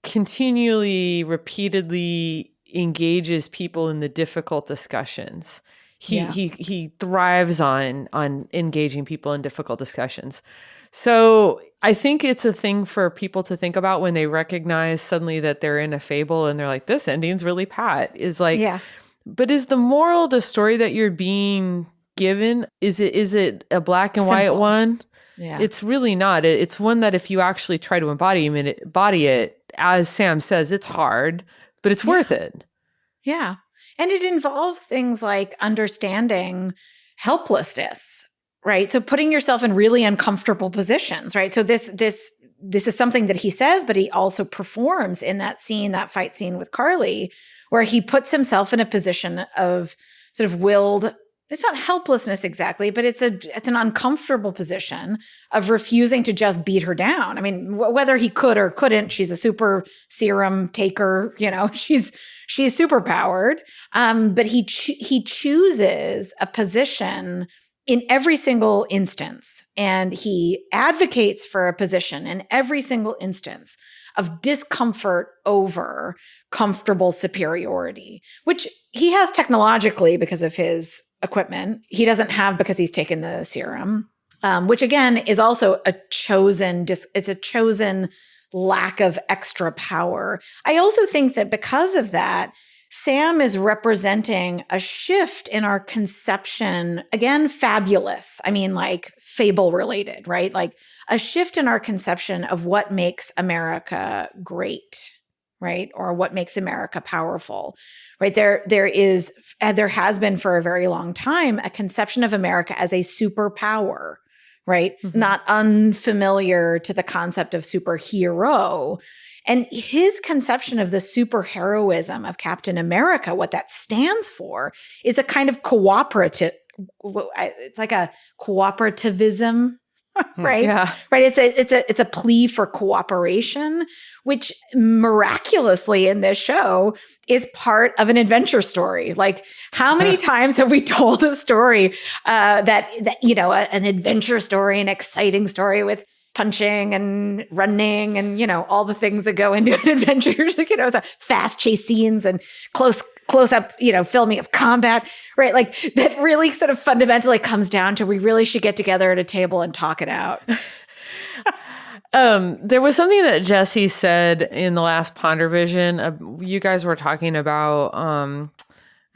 continually, repeatedly engages people in the difficult discussions. He thrives on engaging people in difficult discussions. So I think it's a thing for people to think about when they recognize suddenly that they're in a fable and they're like, this ending's really pat. Is like, but is the moral of the story that you're being given, is it a black and white one? Yeah. It's really not. It's one that if you actually try to embody it, as Sam says, it's hard, but it's worth it. Yeah. And it involves things like understanding helplessness, right? So putting yourself in really uncomfortable positions, right? So this is something that he says, but he also performs in that scene, that fight scene with Karli, where he puts himself in a position of sort of willed, it's not helplessness exactly, but it's an uncomfortable position of refusing to just beat her down. I mean, whether he could or couldn't, she's a super serum taker, she's super powered. But he chooses a position in every single instance, and he advocates for a position in every single instance of discomfort over comfortable superiority, which he has technologically because of his equipment. He doesn't have because he's taken the serum, which again is also a chosen lack of extra power. I also think that because of that, Sam is representing a shift in our conception, again, fabulous. I mean, like fable related, right? Like a shift in our conception of what makes America great, right? Or what makes America powerful, right? There has been for a very long time a conception of America as a superpower, right? Mm-hmm. Not unfamiliar to the concept of superhero. And his conception of the superheroism of Captain America, what that stands for, is a kind of cooperative, it's like a cooperativism, Right. Yeah. Right. It's a plea for cooperation, which miraculously in this show is part of an adventure story. Like, how many times have we told a story that an adventure story, an exciting story with punching and running and, all the things that go into an adventure, so fast chase scenes and close up, filming of combat, right? Like, that really sort of fundamentally comes down to, we really should get together at a table and talk it out. There was something that Jesse said in the last Ponder Vision. You guys were talking about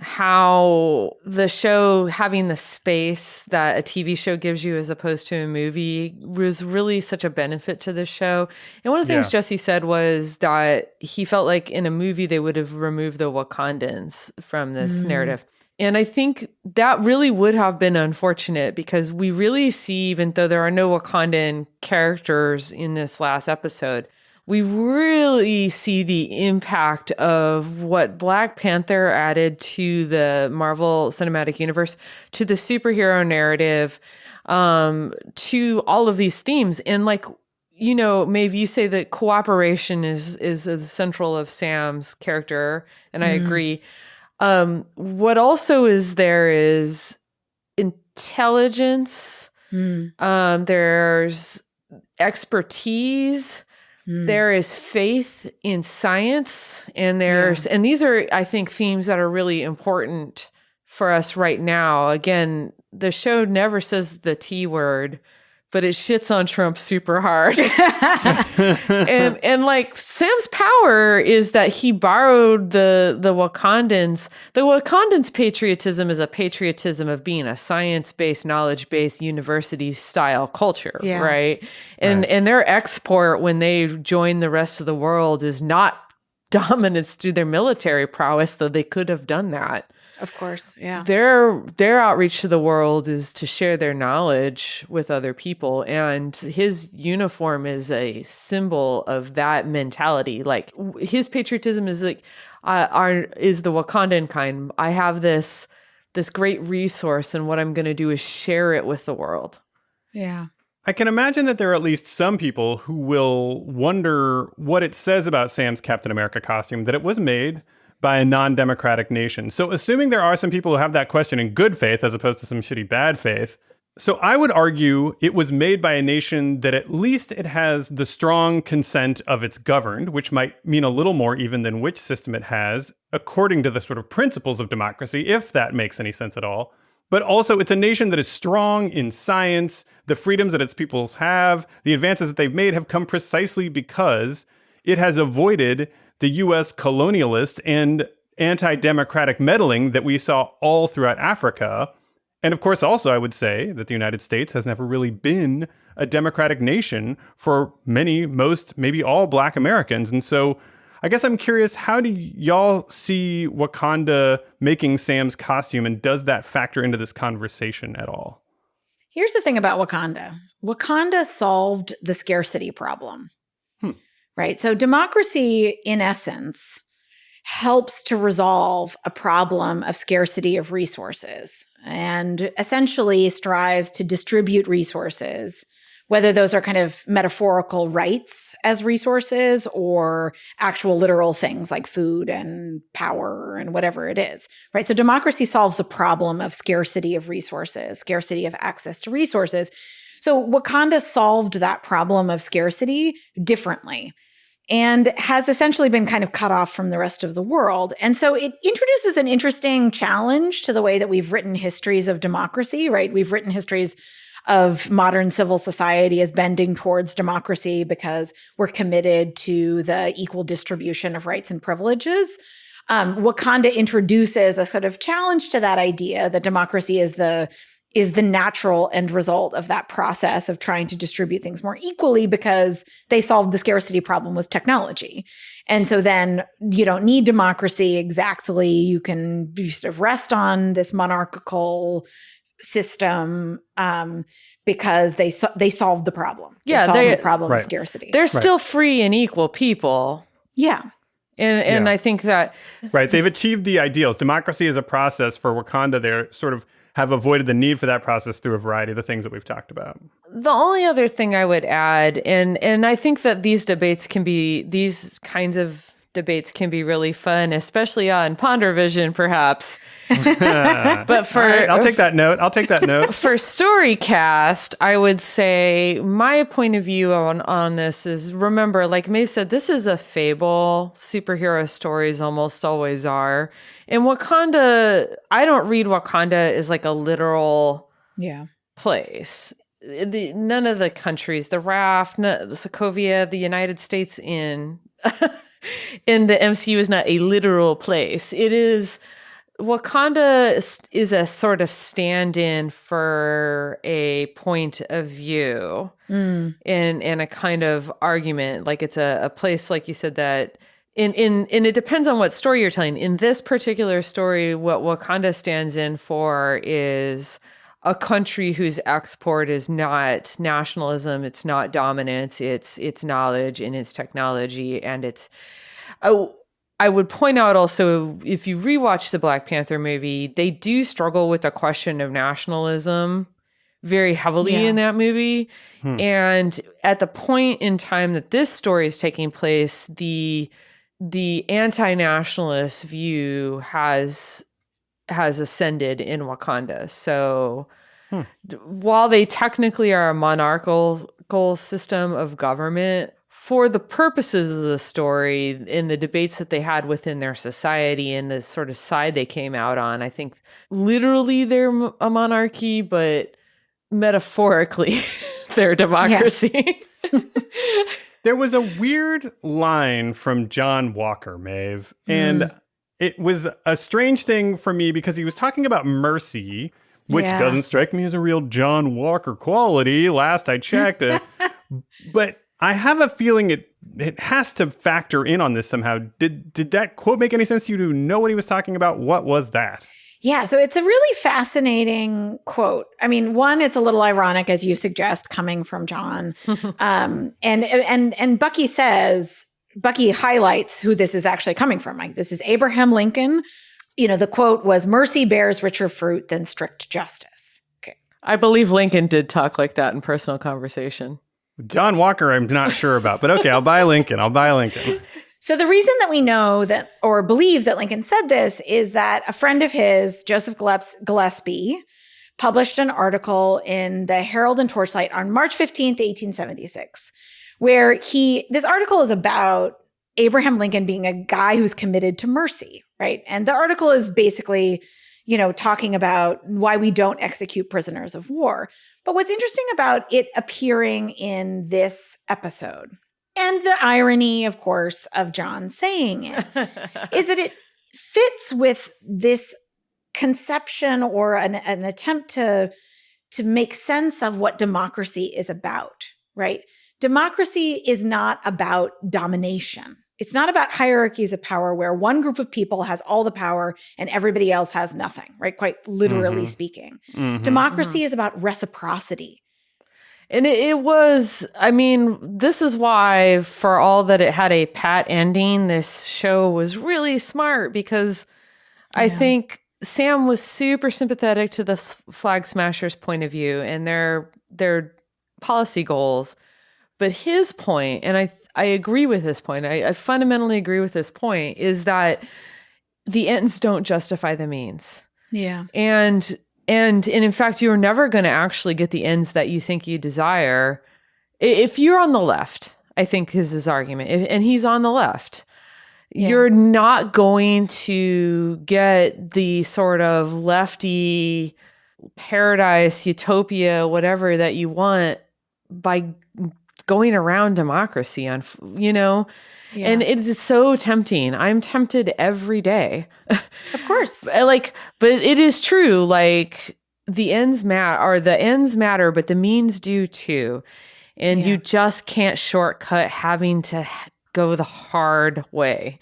how the show having the space that a TV show gives you as opposed to a movie was really such a benefit to the show. And one of the things Jesse said was that he felt like in a movie they would have removed the Wakandans from this narrative. And I think that really would have been unfortunate, because we really see, even though there are no Wakandan characters in this last episode, we really see the impact of what Black Panther added to the Marvel Cinematic Universe, to the superhero narrative, to all of these themes. And like, Maeve, you say that cooperation is the central of Sam's character, and I agree. What also is there is intelligence. There's expertise. There is faith in science, and and these are, I think, themes that are really important for us right now. Again, the show never says the T word, but it shits on Trump super hard. and like, Sam's power is that he borrowed the Wakandans. The Wakandans' patriotism is a patriotism of being a science-based, knowledge-based, university-style culture, right? And their export when they join the rest of the world is not dominance through their military prowess, though they could have done that. Of course, yeah. Their outreach to the world is to share their knowledge with other people, and his uniform is a symbol of that mentality. Like, his patriotism is like, is the Wakandan kind. I have this great resource, and what I'm going to do is share it with the world. Yeah. I can imagine that there are at least some people who will wonder what it says about Sam's Captain America costume, that it was made by a non-democratic nation. So assuming there are some people who have that question in good faith as opposed to some shitty bad faith, so I would argue it was made by a nation that at least it has the strong consent of its governed, which might mean a little more even than which system it has, according to the sort of principles of democracy, if that makes any sense at all. But also, it's a nation that is strong in science. The freedoms that its peoples have, the advances that they've made have come precisely because it has avoided the U.S. colonialist and anti-democratic meddling that we saw all throughout Africa. And of course, also, I would say that the United States has never really been a democratic nation for many, most, maybe all Black Americans. And so I guess I'm curious, how do y'all see Wakanda making Sam's costume, and does that factor into this conversation at all? Here's the thing about Wakanda. Wakanda solved the scarcity problem. Right. So democracy, in essence, helps to resolve a problem of scarcity of resources, and essentially strives to distribute resources, whether those are kind of metaphorical rights as resources or actual literal things like food and power and whatever it is. Right. So democracy solves a problem of scarcity of resources, scarcity of access to resources. So Wakanda solved that problem of scarcity differently, and has essentially been kind of cut off from the rest of the world. And so it introduces an interesting challenge to the way that we've written histories of democracy, right? We've written histories of modern civil society as bending towards democracy because we're committed to the equal distribution of rights and privileges. Wakanda introduces a sort of challenge to that idea that democracy is the natural end result of that process of trying to distribute things more equally, because they solved the scarcity problem with technology. And so then you don't need democracy exactly. You can sort of rest on this monarchical system because they solved the problem. They solved the problem of scarcity. They're still free and equal people. Yeah. And I think that... Right. They've achieved the ideals. Democracy is a process for Wakanda. They're sort of have avoided the need for that process through a variety of the things that we've talked about. The only other thing I would add, and I think that these kinds of debates can be really fun, especially on Pondervision, perhaps. But for right, I'll take that note. For Storycast, I would say my point of view on this is, remember, like Maeve said, this is a fable. Superhero stories almost always are. And Wakanda, I don't read Wakanda as like a literal place. None of the countries, the Raft, the Sokovia, the United States in the MCU is not a literal place. It is, Wakanda is a sort of stand-in for a point of view in a kind of argument. Like it's a place, like you said, that and it depends on what story you're telling. In this particular story, what Wakanda stands in for is a country whose export is not nationalism, it's not dominance, it's knowledge and it's technology, and it's. I would point out also, if you rewatch the Black Panther movie, they do struggle with the question of nationalism very heavily in that movie. And at the point in time that this story is taking place, the anti-nationalist view has ascended in Wakanda. So while they technically are a monarchical system of government, for the purposes of the story, in the debates that they had within their society and the sort of side they came out on, I think literally they're a monarchy, but metaphorically they're a democracy. There was a weird line from John Walker, Maeve, and it was a strange thing for me because he was talking about mercy, which doesn't strike me as a real John Walker quality, last I checked. But I have a feeling it has to factor in on this somehow. Did that quote make any sense to you? To know what he was talking about? What was that? Yeah, so it's a really fascinating quote. I mean, one, it's a little ironic, as you suggest, coming from John. And Bucky highlights who this is actually coming from. Like, this is Abraham Lincoln. You know, the quote was, "Mercy bears richer fruit than strict justice." Okay. I believe Lincoln did talk like that in personal conversation. John Walker, I'm not sure about, but okay, I'll buy Lincoln. So the reason that we know that, or believe that Lincoln said this, is that a friend of his, Joseph Gillespie, published an article in the Herald and Torchlight on March 15th, 1876, where this article is about Abraham Lincoln being a guy who's committed to mercy, right? And the article is basically, talking about why we don't execute prisoners of war. But what's interesting about it appearing in this episode, and the irony, of course, of John saying it, is that it fits with this conception or an attempt to make sense of what democracy is about, right? Democracy is not about domination. It's not about hierarchies of power where one group of people has all the power and everybody else has nothing, right? Quite literally speaking. Democracy is about reciprocity. And it was, this is why, for all that it had a pat ending, this show was really smart, because I think Sam was super sympathetic to the Flag Smashers' point of view and their policy goals. But his point, and I agree with his point, I fundamentally agree with his point, is that the ends don't justify the means. Yeah. And in fact, you're never going to actually get the ends that you think you desire. If you're on the left, I think is his argument, and he's on the left, you're not going to get the sort of lefty paradise, utopia, whatever that you want by going around democracy and it is so tempting. I'm tempted every day. Of course. But it is true. Like, the ends matter, but the means do too. And you just can't shortcut having to go the hard way.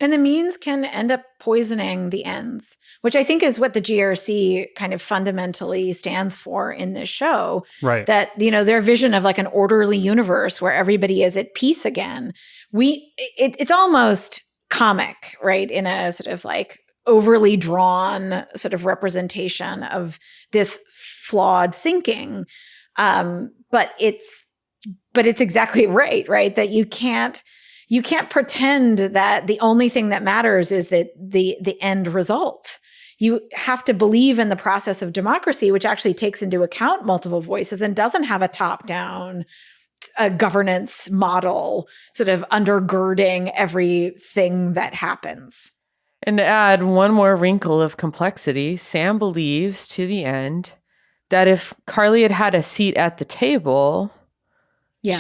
And the means can end up poisoning the ends, which I think is what the GRC kind of fundamentally stands for in this show. Right. That, their vision of like an orderly universe where everybody is at peace again. It's almost comic, right? In a sort of like overly drawn sort of representation of this flawed thinking. But it's exactly right? That you can't pretend that the only thing that matters is that the end result. You have to believe in the process of democracy, which actually takes into account multiple voices and doesn't have a top-down governance model sort of undergirding everything that happens. And to add one more wrinkle of complexity, Sam believes to the end that if Karli had had a seat at the table,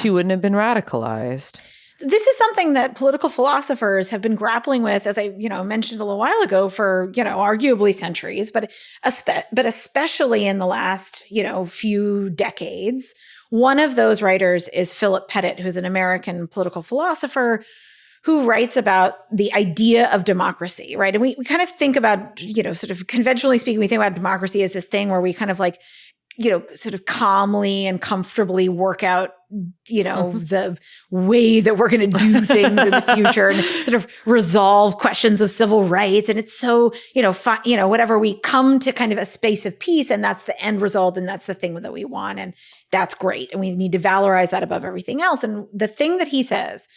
she wouldn't have been radicalized. This is something that political philosophers have been grappling with, as I mentioned a little while ago, for arguably centuries, but especially in the last few decades. One of those writers is Philip Pettit, who's an American political philosopher who writes about the idea of democracy, right? And we kind of think about, sort of conventionally speaking, we think about democracy as this thing where we kind of like, sort of calmly and comfortably work out, the way that we're going to do things in the future and sort of resolve questions of civil rights. And it's so, whatever, we come to kind of a space of peace, and that's the end result, and that's the thing that we want. And that's great. And we need to valorize that above everything else. And the thing that he says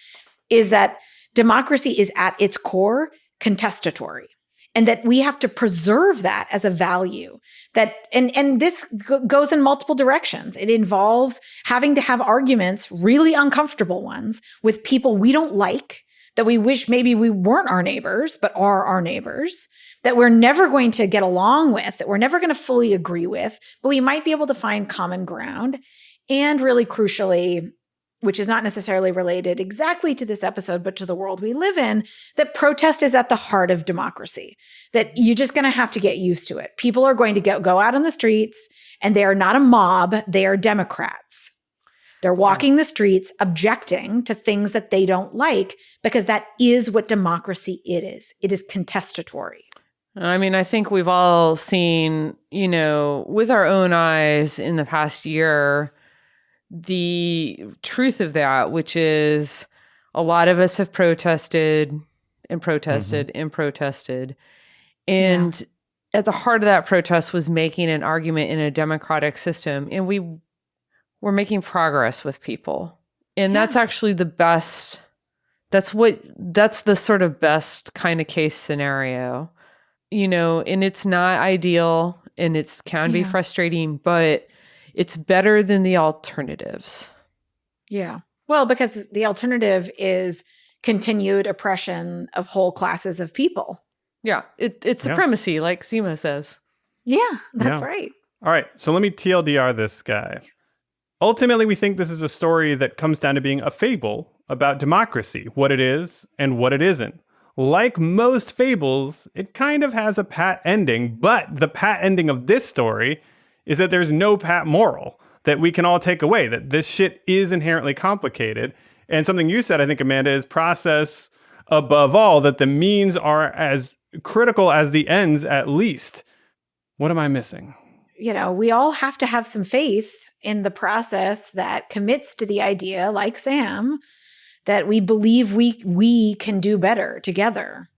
is that democracy is at its core contestatory. And that we have to preserve that as a value. That and this goes in multiple directions. It involves having to have arguments, really uncomfortable ones, with people we don't like, that we wish maybe we weren't our neighbors, but are our neighbors, that we're never going to get along with, that we're never going to fully agree with, but we might be able to find common ground. And really crucially, which is not necessarily related exactly to this episode, but to the world we live in, that protest is at the heart of democracy, that you're just going to have to get used to it. People are going to go out on the streets, and they are not a mob, they are Democrats. They're walking the streets, objecting to things that they don't like, because that is what democracy it is. It is contestatory. I mean, I think we've all seen, with our own eyes in the past year, the truth of that, which is a lot of us have protested and protested and protested. And at the heart of that protest was making an argument in a democratic system. And we were making progress with people. And that's actually the best, that's the sort of best kind of case scenario, and it's not ideal and it can be frustrating, but it's better than the alternatives. Yeah. Well, because the alternative is continued oppression of whole classes of people. Yeah. It's supremacy, like Seema says. Yeah, that's right. All right. So let me TLDR this guy. Ultimately, we think this is a story that comes down to being a fable about democracy, what it is and what it isn't. Like most fables, it kind of has a pat ending, but the pat ending of this story is that there's no pat moral that we can all take away, that this shit is inherently complicated. And something you said, I think, Amanda, is process above all, that the means are as critical as the ends, at least. What am I missing? We all have to have some faith in the process that commits to the idea, like Sam, that we believe we can do better together.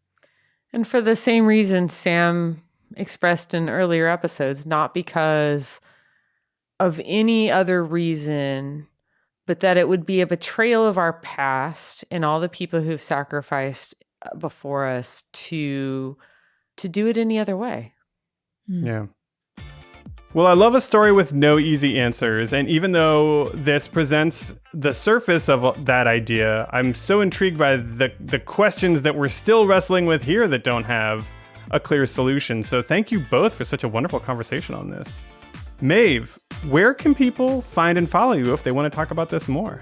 And for the same reason Sam expressed in earlier episodes, not because of any other reason, but that it would be a betrayal of our past and all the people who've sacrificed before us to do it any other way. Yeah. Well, I love a story with no easy answers, and even though this presents the surface of that idea, I'm so intrigued by the questions that we're still wrestling with here that don't have a clear solution. So thank you both for such a wonderful conversation on this. Maeve, where can people find and follow you if they want to talk about this more?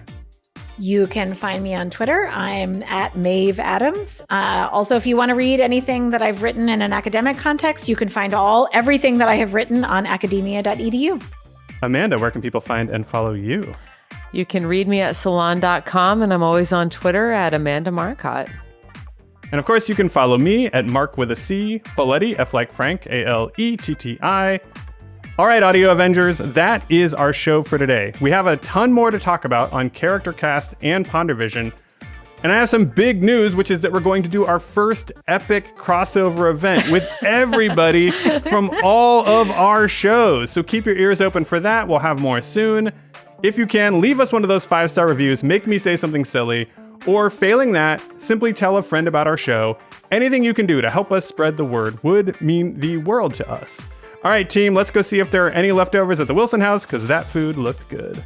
You can find me on Twitter. I'm at Maeve Adams. Also, if you want to read anything that I've written in an academic context, you can find everything that I have written on academia.edu. Amanda, where can people find and follow you? You can read me at salon.com, and I'm always on Twitter at Amanda Marcotte. And of course, you can follow me at Marc with a C, Faletti, F like Frank, Aletti. All right, Audio Avengers, that is our show for today. We have a ton more to talk about on Character Cast and Pondervision, And I have some big news, which is that we're going to do our first epic crossover event with everybody from all of our shows. So keep your ears open for that. We'll have more soon. If you can, leave us one of those 5-star reviews, make me say something silly, or failing that, simply tell a friend about our show. Anything you can do to help us spread the word would mean the world to us. All right, team, let's go see if there are any leftovers at the Wilson house, because that food looked good.